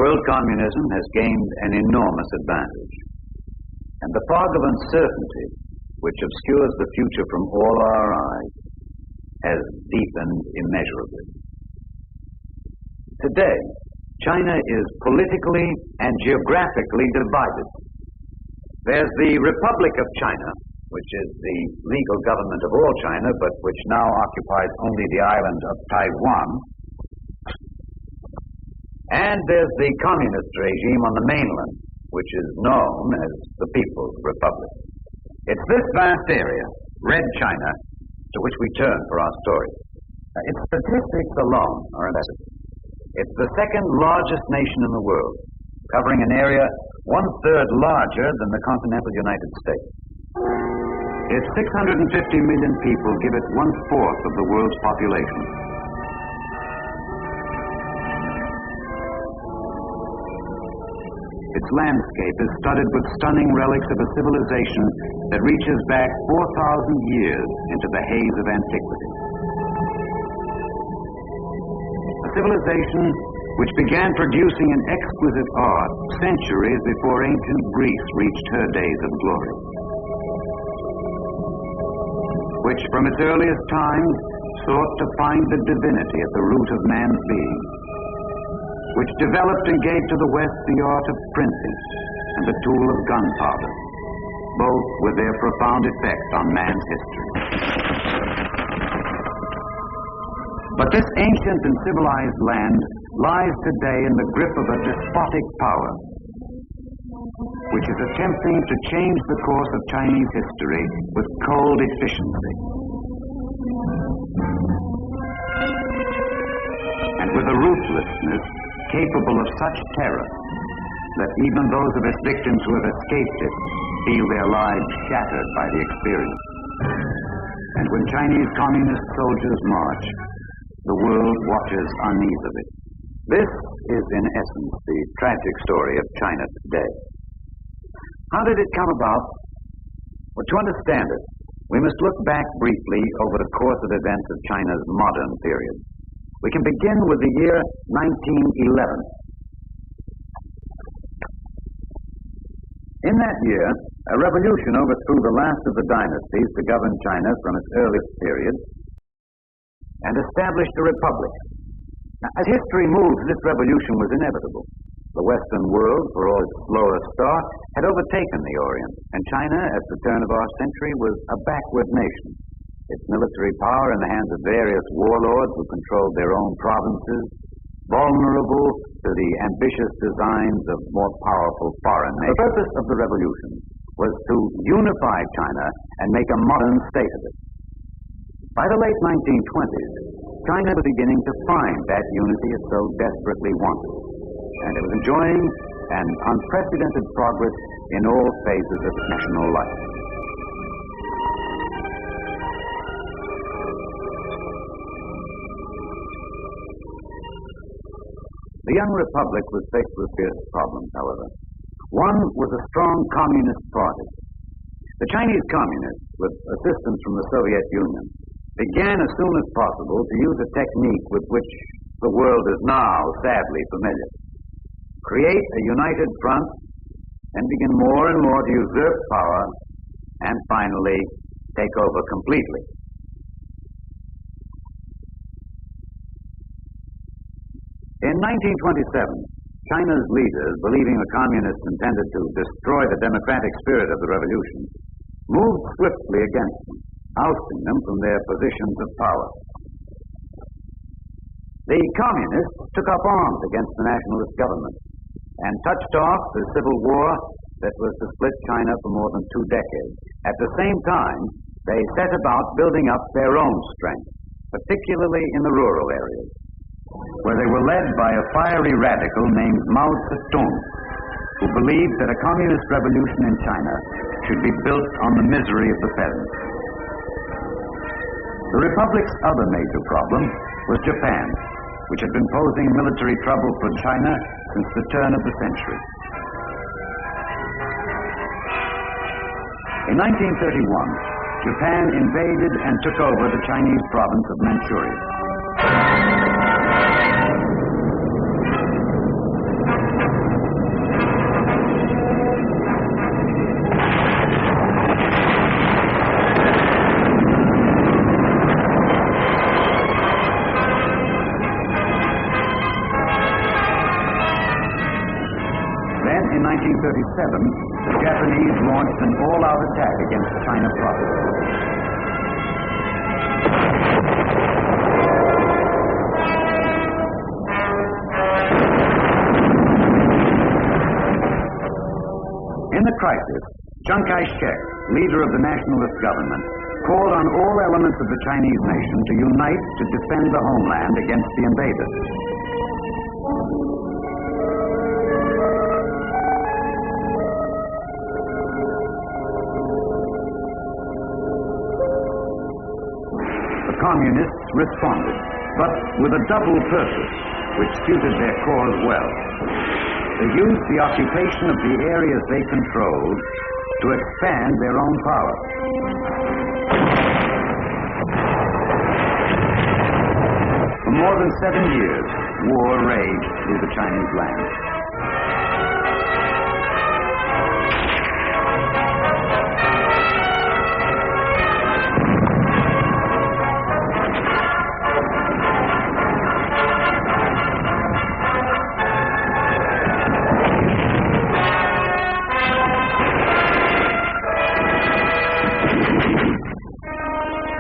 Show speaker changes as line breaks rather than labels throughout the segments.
world communism has gained an enormous advantage, and the fog of uncertainty which obscures the future from all our eyes has deepened immeasurably. Today, China is politically and geographically divided. There's the Republic of China, which is the legal government of all China, but which now occupies only the island of Taiwan. And there's the communist regime on the mainland, which is known as the People's Republic. It's this vast area, Red China, to which we turn for our story. Its statistics alone are impressive. It's the second largest nation in the world, covering an area 1/3 larger than the continental United States. Its 650 million people give it 1/4 of the world's population. Its landscape is studded with stunning relics of a civilization that reaches back 4,000 years into the haze of antiquity. A civilization which began producing an exquisite art centuries before ancient Greece reached her days of glory. Which from its earliest times sought to find the divinity at the root of man's being. Which developed and gave to the West the art of printing and the tool of gunpowder, both with their profound effect on man's history. But this ancient and civilized land lies today in the grip of a despotic power, which is attempting to change the course of Chinese history with cold efficiency. And with a ruthlessness capable of such terror that even those of its victims who have escaped it feel their lives shattered by the experience. And when Chinese communist soldiers march, the world watches uneasily. This is, in essence, the tragic story of China today. How did it come about? Well, to understand it, we must look back briefly over the course of events of China's modern period. We can begin with the year 1911. In that year, a revolution overthrew the last of the dynasties to govern China from its earliest period and established a republic. Now, as history moves, this revolution was inevitable. The Western world, for all its slower start, had overtaken the Orient, and China, at the turn of our century, was a backward nation. Its military power in the hands of various warlords who controlled their own provinces, vulnerable to the ambitious designs of more powerful foreign nations. The purpose of the revolution was to unify China and make a modern state of it. By the late 1920s, China was beginning to find that unity it so desperately wanted, and it was enjoying an unprecedented progress in all phases of national life. The young republic was faced with fierce problems, however. One was a strong communist party. The Chinese communists, with assistance from the Soviet Union, began as soon as possible to use a technique with which the world is now sadly familiar. Create a united front, and begin more and more to usurp power, and finally take over completely. In 1927, China's leaders, believing the communists intended to destroy the democratic spirit of the revolution, moved swiftly against them, ousting them from their positions of power. The communists took up arms against the nationalist government and touched off the civil war that was to split China for more than 2 decades. At the same time, they set about building up their own strength, particularly in the rural areas, where they were led by a fiery radical named Mao Zedong, who believed that a communist revolution in China should be built on the misery of the peasants. The Republic's other major problem was Japan, which had been posing military trouble for China since the turn of the century. In 1931, Japan invaded and took over the Chinese province of Manchuria. the Japanese launched an all-out attack against China proper. In the crisis, Chiang Kai-shek, leader of the nationalist government, called on all elements of the Chinese nation to unite to defend the homeland against the invaders. The communists responded, but with a double purpose, which suited their cause well. They used the occupation of the areas they controlled to expand their own power. For more than 7 years, war raged through the Chinese land.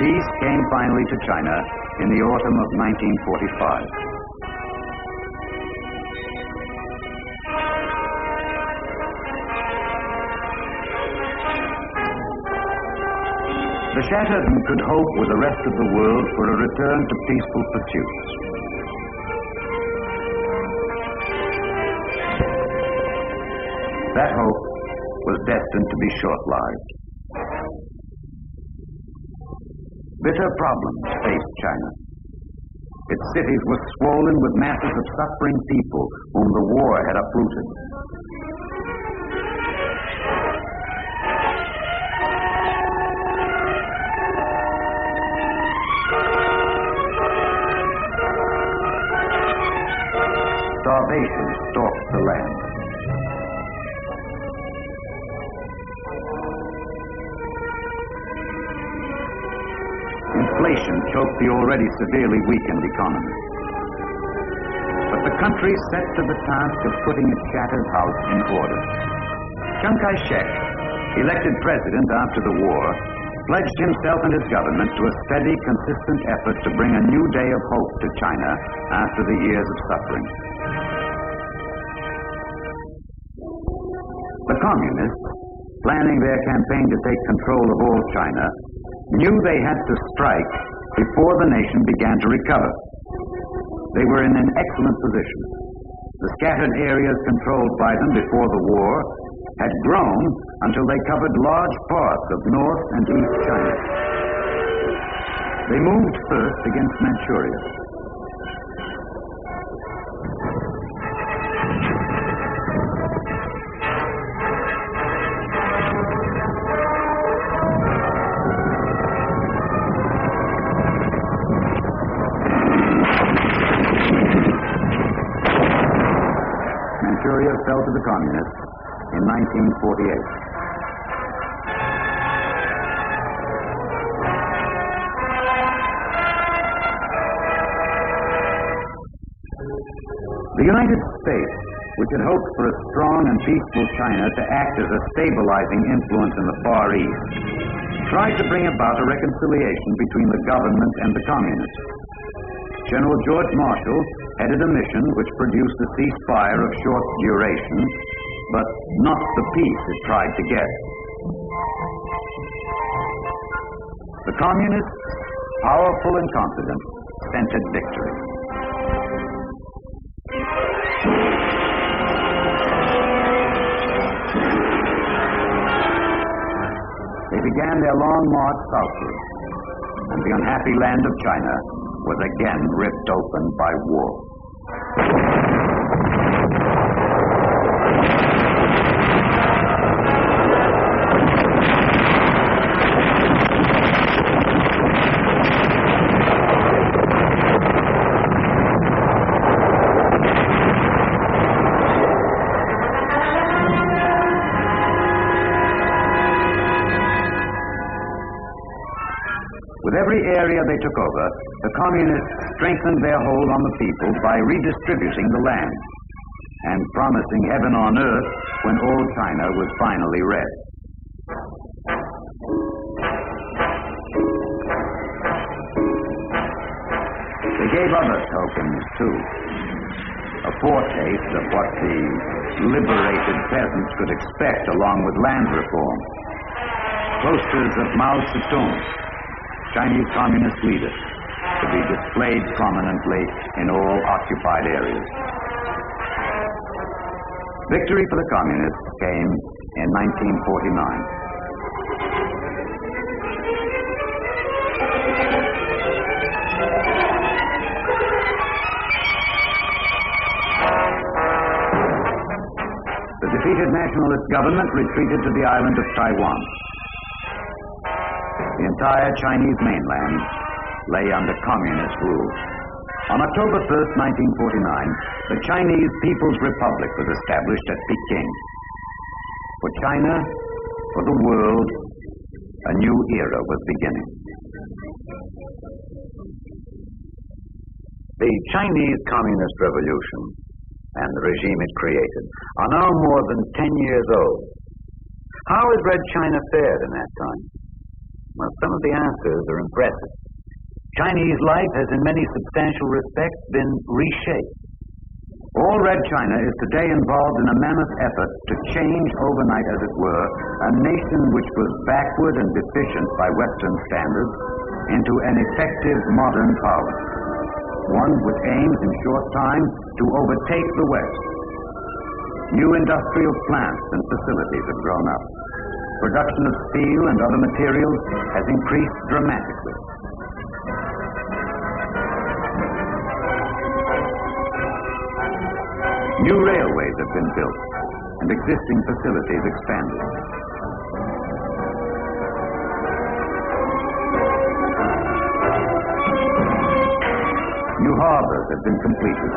Peace came finally to China in the autumn of 1945. The shattered could hope with the rest of the world for a return to peaceful pursuits. That hope was destined to be short-lived. Bitter problems faced China. Its cities were swollen with masses of suffering people whom the war had uprooted. Starvation stalked the land. Inflation choked the already severely weakened economy. But the country set to the task of putting its shattered house in order. Chiang Kai-shek, elected president after the war, pledged himself and his government to a steady, consistent effort to bring a new day of hope to China after the years of suffering. The communists, planning their campaign to take control of all China, knew they had to strike before the nation began to recover. They were in an excellent position. The scattered areas controlled by them before the war had grown until they covered large parts of North and East China. They moved first against Manchuria. Manchuria fell to the communists in 1948. The United States, which had hoped for a strong and peaceful China to act as a stabilizing influence in the Far East, tried to bring about a reconciliation between the government and the communists. General George Marshall headed a mission which produced a ceasefire of short duration, but not the peace it tried to get. The communists, powerful and confident, scented victory. They began their long march southward, and the unhappy land of China was again ripped open by war. With every area they took over, the communists strengthened their hold on the people by redistributing the land and promising heaven on earth when all China was finally red. They gave other tokens, too. A foretaste of what the liberated peasants could expect along with land reform. Posters of Mao Zedong, Chinese Communist leader, to be displayed prominently in all occupied areas. Victory for the Communists came in 1949. The defeated nationalist government retreated to the island of Taiwan. The entire Chinese mainland lay under communist rule. On October 1st, 1949, the Chinese People's Republic was established at Peking. For China, for the world, a new era was beginning. The Chinese Communist Revolution and the regime it created are now more than 10 years old. How has Red China fared in that time? Well, some of the answers are impressive. Chinese life has in many substantial respects been reshaped. All Red China is today involved in a mammoth effort to change overnight, as it were, a nation which was backward and deficient by Western standards into an effective modern power. One with aims in short time to overtake the West. New industrial plants and facilities have grown up. Production of steel and other materials has increased dramatically. New railways have been built and existing facilities expanded. New harbors have been completed.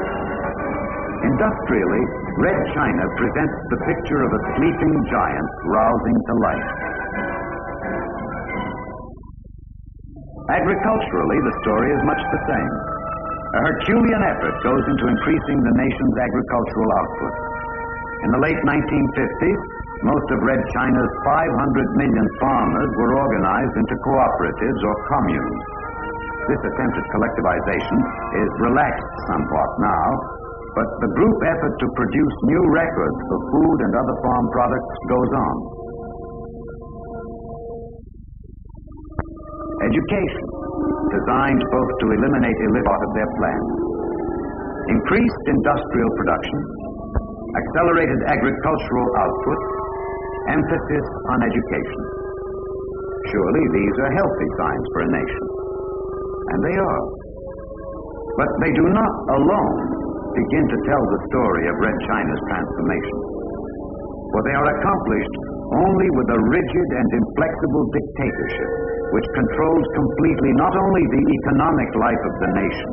Industrially, Red China presents the picture of a sleeping giant rousing to life. Agriculturally, the story is much the same. A Herculean effort goes into increasing the nation's agricultural output. In the late 1950s, most of Red China's 500 million farmers were organized into cooperatives or communes. This attempt at collectivization is relaxed somewhat now, but the group effort to produce new records for food and other farm products goes on. Education, designed both to eliminate illiteracy out of their plans. Increased industrial production, accelerated agricultural output, emphasis on education. Surely these are healthy signs for a nation. And they are. But they do not alone begin to tell the story of Red China's transformation. For they are accomplished only with a rigid and inflexible dictatorship which controls completely not only the economic life of the nation,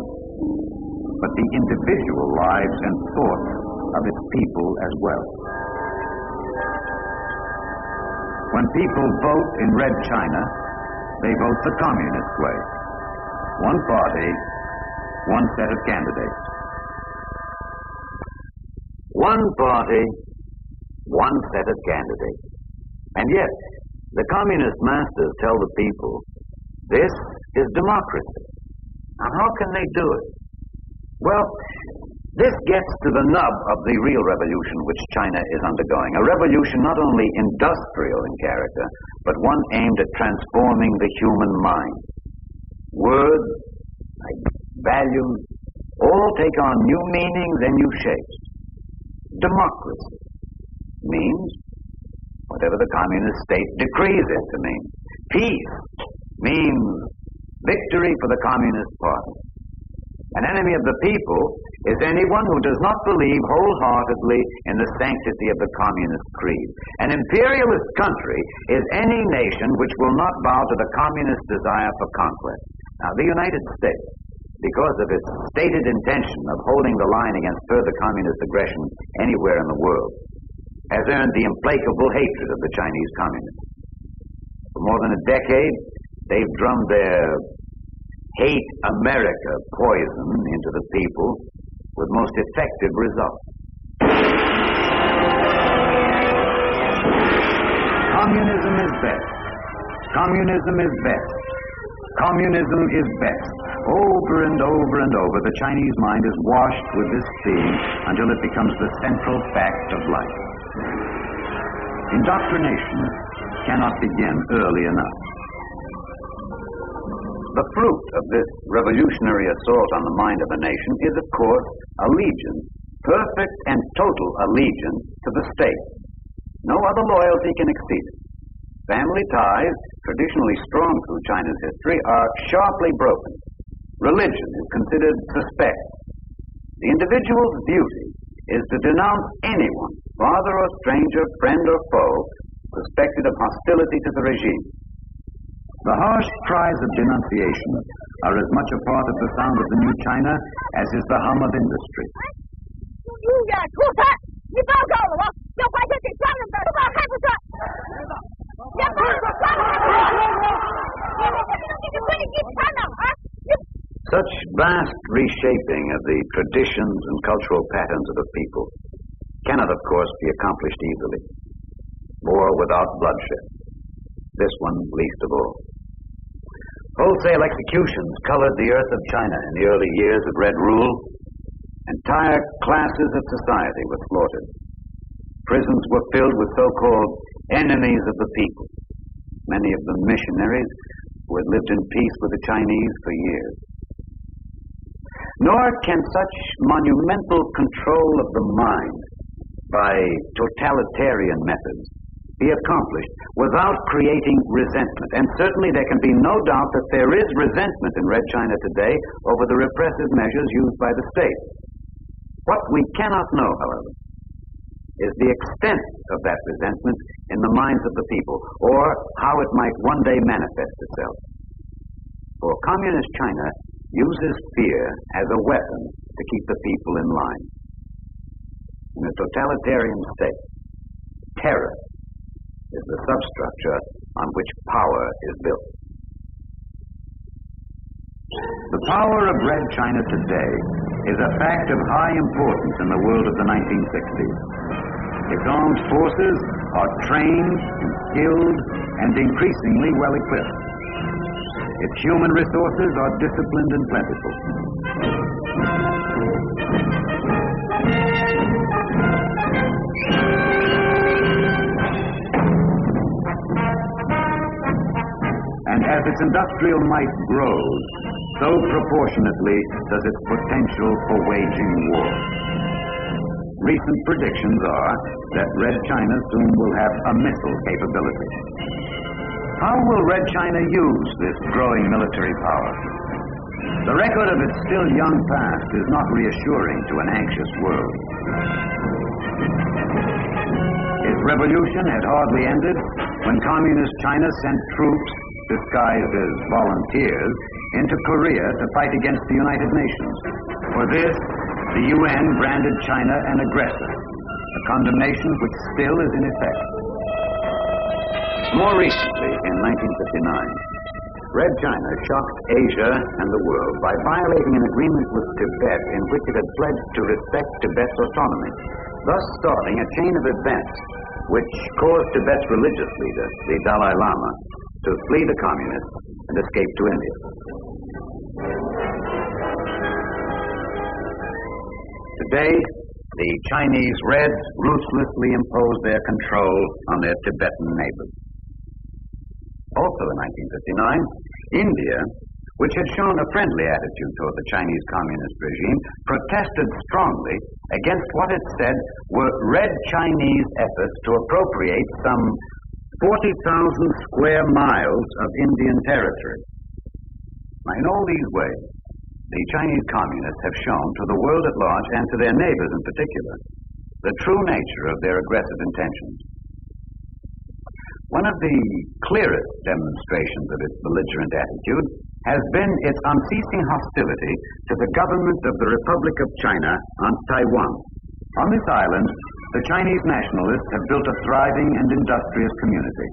but the individual lives and thoughts of its people as well. When people vote in Red China, they vote the communist way. One party, one set of candidates. One party, one set of candidates. And yet, the communist masters tell the people, this is democracy. Now, how can they do it? Well, this gets to the nub of the real revolution which China is undergoing. A revolution not only industrial in character, but one aimed at transforming the human mind. Words, like values, all take on new meanings and new shapes. Democracy means whatever the communist state decrees it to mean. Peace means victory for the Communist Party. An enemy of the people is anyone who does not believe wholeheartedly in the sanctity of the communist creed. An imperialist country is any nation which will not bow to the communist desire for conquest. Now, the United States, because of its stated intention of holding the line against further communist aggression anywhere in the world, has earned the implacable hatred of the Chinese communists. For more than a decade, they've drummed their hate America poison into the people with most effective results. Communism is best. Communism is best. Communism is best. Over and over and over, the Chinese mind is washed with this theme until it becomes the central fact of life. Indoctrination cannot begin early enough. The fruit of this revolutionary assault on the mind of a nation is, of course, allegiance, perfect and total allegiance to the state. No other loyalty can exceed it. Family ties, traditionally strong through China's history, are sharply broken. Religion is considered suspect. The individual's duty is to denounce anyone, father or stranger, friend or foe, suspected of hostility to the regime. The harsh cries of denunciation are as much a part of the sound of the new China as is the hum of industry. Such vast reshaping of the traditions and cultural patterns of a people cannot, of course, be accomplished easily, or without bloodshed. This one least of all. Wholesale executions colored the earth of China in the early years of Red rule. Entire classes of society were slaughtered. Prisons were filled with so-called enemies of the people, many of them missionaries who had lived in peace with the Chinese for years. Nor can such monumental control of the mind by totalitarian methods be accomplished without creating resentment. And certainly there can be no doubt that there is resentment in Red China today over the repressive measures used by the state. What we cannot know, however, is the extent of that resentment in the minds of the people, or how it might one day manifest itself. For Communist China uses fear as a weapon to keep the people in line. In a totalitarian state, terror is the substructure on which power is built. The power of Red China today is a fact of high importance in the world of the 1960s. Its armed forces are trained, skilled, and increasingly well equipped. Its human resources are disciplined and plentiful. And as its industrial might grows, so proportionately does its potential for waging war. Recent predictions are that Red China soon will have a missile capability. How will Red China use this growing military power? The record of its still young past is not reassuring to an anxious world. Its revolution had hardly ended when Communist China sent troops disguised as volunteers into Korea to fight against the United Nations. For this, the UN branded China an aggressor, a condemnation which still is in effect. More recently, in 1959, Red China shocked Asia and the world by violating an agreement with Tibet in which it had pledged to respect Tibet's autonomy, thus starting a chain of events which caused Tibet's religious leader, the Dalai Lama, to flee the communists and escape to India. Today, the Chinese Reds ruthlessly impose their control on their Tibetan neighbors. Also in 1959, India, which had shown a friendly attitude toward the Chinese communist regime, protested strongly against what it said were Red Chinese efforts to appropriate some 40,000 square miles of Indian territory. Now, in all these ways, the Chinese communists have shown to the world at large, and to their neighbors in particular, the true nature of their aggressive intentions. One of the clearest demonstrations of its belligerent attitude has been its unceasing hostility to the government of the Republic of China on Taiwan. On this island, the Chinese nationalists have built a thriving and industrious community,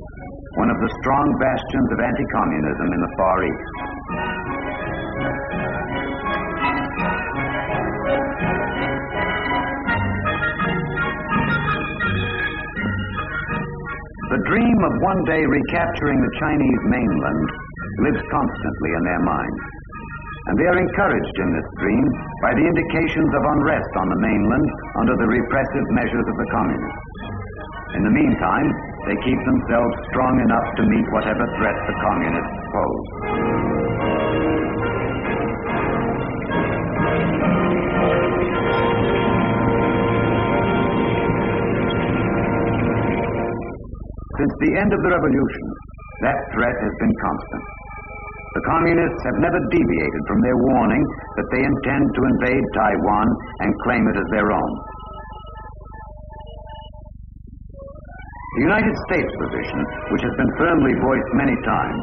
one of the strong bastions of anti-communism in the Far East. the dream of one day recapturing the Chinese mainland lives constantly in their minds. And they are encouraged in this dream by the indications of unrest on the mainland under the repressive measures of the communists. In the meantime, they keep themselves strong enough to meet whatever threat the communists pose. Since the end of the revolution, that threat has been constant. The communists have never deviated from their warning that they intend to invade Taiwan and claim it as their own. The United States position, which has been firmly voiced many times,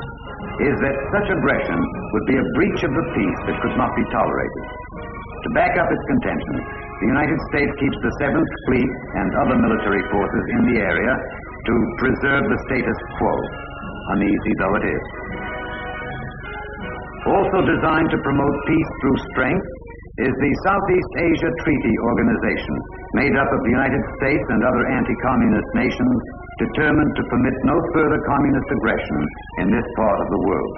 is that such aggression would be a breach of the peace that could not be tolerated. To back up its contention, the United States keeps the 7th Fleet and other military forces in the area to preserve the status quo, uneasy though it is. Also designed to promote peace through strength is the Southeast Asia Treaty Organization, made up of the United States and other anti-communist nations determined to permit no further communist aggression in this part of the world.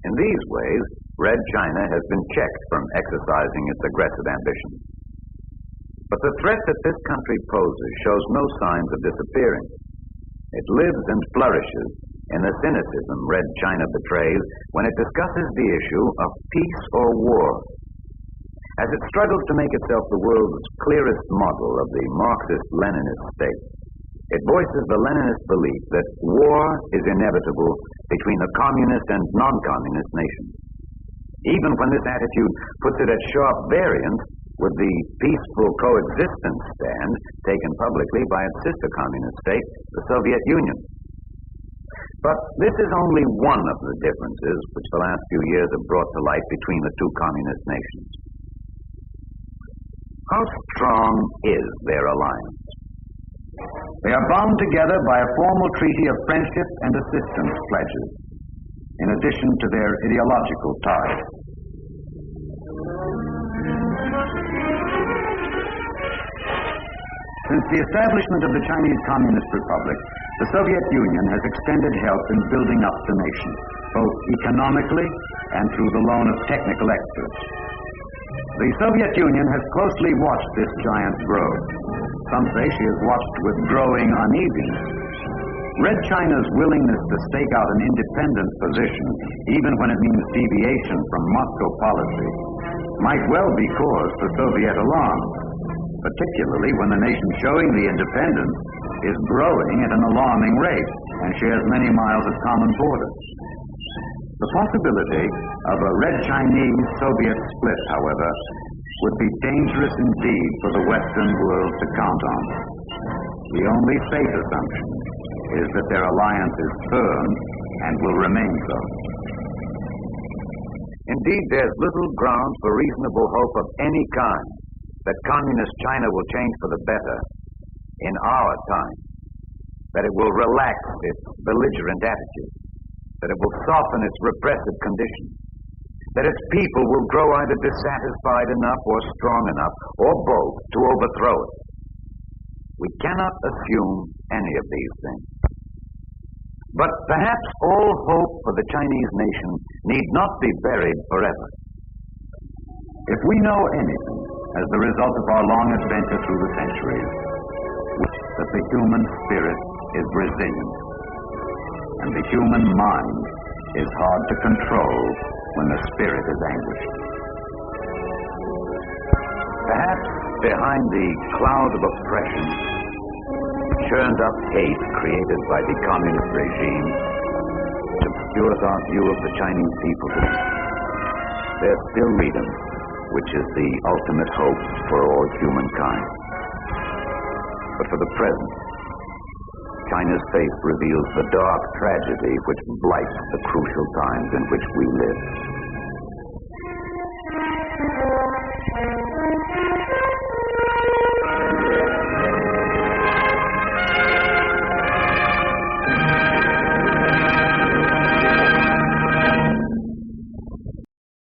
In these ways, Red China has been checked from exercising its aggressive ambitions. But the threat that this country poses shows no signs of disappearing. It lives and flourishes in the cynicism Red China betrays when it discusses the issue of peace or war. As it struggles to make itself the world's clearest model of the Marxist-Leninist state, it voices the Leninist belief that war is inevitable between the communist and non-communist nations. Even when this attitude puts it at sharp variance with the peaceful coexistence stand taken publicly by its sister communist state, the Soviet Union. But this is only one of the differences which the last few years have brought to light between the two communist nations. How strong is their alliance? They are bound together by a formal treaty of friendship and assistance pledges, in addition to their ideological ties. Since the establishment of the Chinese Communist Republic, the Soviet Union has extended help in building up the nation, both economically and through the loan of technical experts. The Soviet Union has closely watched this giant grow. Some say she has watched with growing uneasiness. Red China's willingness to stake out an independent position, even when it means deviation from Moscow policy, might well be cause for Soviet alarm, particularly when the nation showing the independence is growing at an alarming rate and shares many miles of common borders. The possibility of a Red Chinese-Soviet split, however, would be dangerous indeed for the Western world to count on. The only safe assumption is that their alliance is firm and will remain so. Indeed, there's little ground for reasonable hope of any kind that communist China will change for the better in our time, that it will relax its belligerent attitude, that it will soften its repressive conditions, that its people will grow either dissatisfied enough or strong enough, or both, to overthrow it. We cannot assume any of these things. But perhaps all hope for the Chinese nation need not be buried forever. If we know anything as the result of our long adventure through the centuries, that the human spirit is resilient, and the human mind is hard to control when the spirit is anguished. Perhaps behind the cloud of oppression, churned up hate created by the communist regime, which obscures our view of the Chinese people today, there's still freedom, which is the ultimate hope for all humankind. But for the present, China's face reveals the dark tragedy which blights the crucial times in which we live.